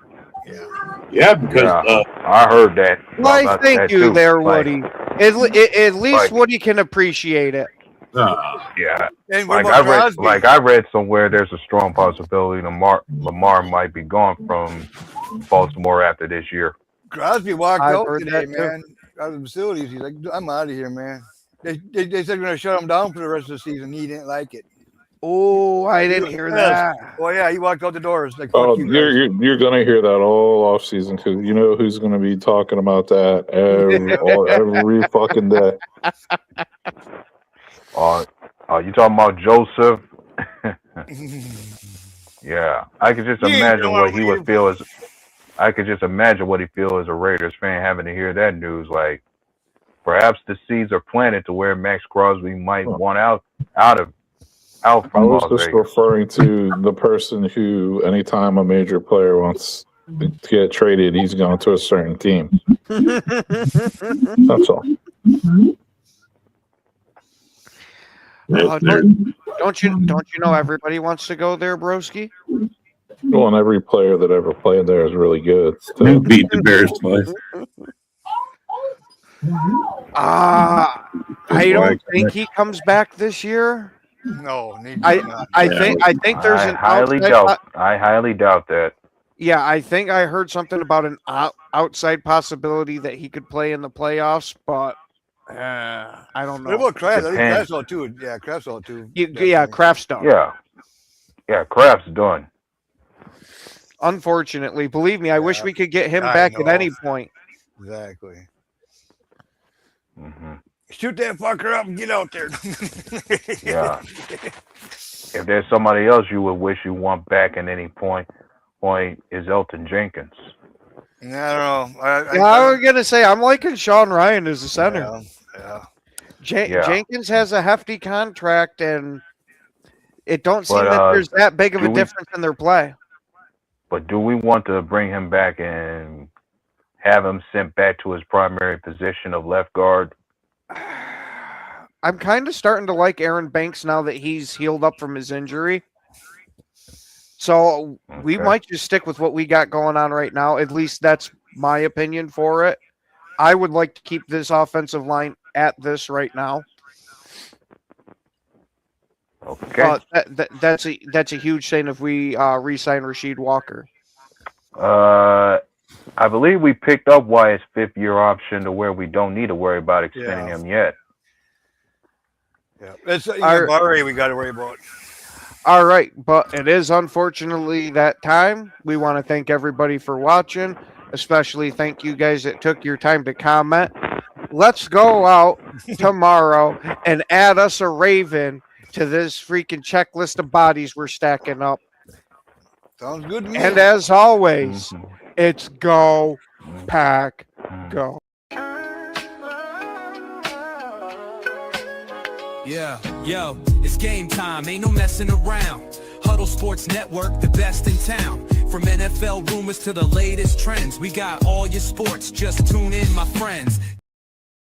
Yeah, because Yeah. I heard that. Why, about thank that you too. there, Like, Woody. At least like- Woody can appreciate it. Yeah, And what like about Crosby? I read somewhere there's a strong possibility Lamar might be gone from Baltimore after this year. Crosby walked I've out heard today, that, too. man, out of the facilities. He's like, I'm out of here, man. They said they're going to shut him down for the rest of the season. He didn't like it. Oh, I didn't hear that. Oh, yeah, he walked out the doors. Like, Oh, fuck you guys. you're gonna hear that all off season because you know who's gonna be talking about that every fucking day. You talking about Joseph? Yeah, I could just He ain't imagine going what he away. would feel as. I could just imagine what he feel as a Raiders fan having to hear that news. Like, perhaps the seeds are planted to where Max Crosby might want out I from was Las just Vegas. referring to the person who, anytime a major player wants to get traded, he's going to a certain team. That's all. Don't you know everybody wants to go there, Broski? Well, and every player that ever played there is really good. Who beat the Bears twice? I don't think he comes back this year. No, I think there's an I highly doubt that. Yeah, I think I heard something about an outside possibility that he could play in the playoffs, but I don't know. What about Kraft? I think Depends. Kraft's out too. Yeah, Kraft's out too. Yeah, Kraft's done. Yeah, Kraft's done. Unfortunately, believe me, I wish we could get him I back at know. any point. Exactly. Hmm. Shoot that fucker up and get out there. Yeah. If there's somebody else you would wish you want back at any point is Elton Jenkins. I don't know. I was gonna say I'm liking Sean Ryan as a center. Yeah. Jenkins has a hefty contract, and it don't seem But, that there's that big of a do we- difference in their play. But do we want to bring him back and have him sent back to his primary position of left guard? I'm kind of starting to like Aaron Banks now that he's healed up from his injury. So we Okay. might just stick with what we got going on right now. At least that's my opinion for it. I would like to keep this offensive line at this right now. Okay. That's a huge thing if we re-sign Rasheed Walker. I believe we picked up Wyatt's fifth-year option to where we don't need to worry about extending him yet. Yeah. That's Barry we got to worry about. All right, but it is unfortunately that time. We want to thank everybody for watching, especially thank you guys that took your time to comment. Let's go out tomorrow and add us a Raven to this freaking checklist of bodies we're stacking up. Sounds good to me. And as always, it's go, pack, go. Yeah. Yo, it's game time, ain't no messing around. Huddle Sports Network, the best in town. From NFL rumors to the latest trends, we got all your sports, just tune in, my friends.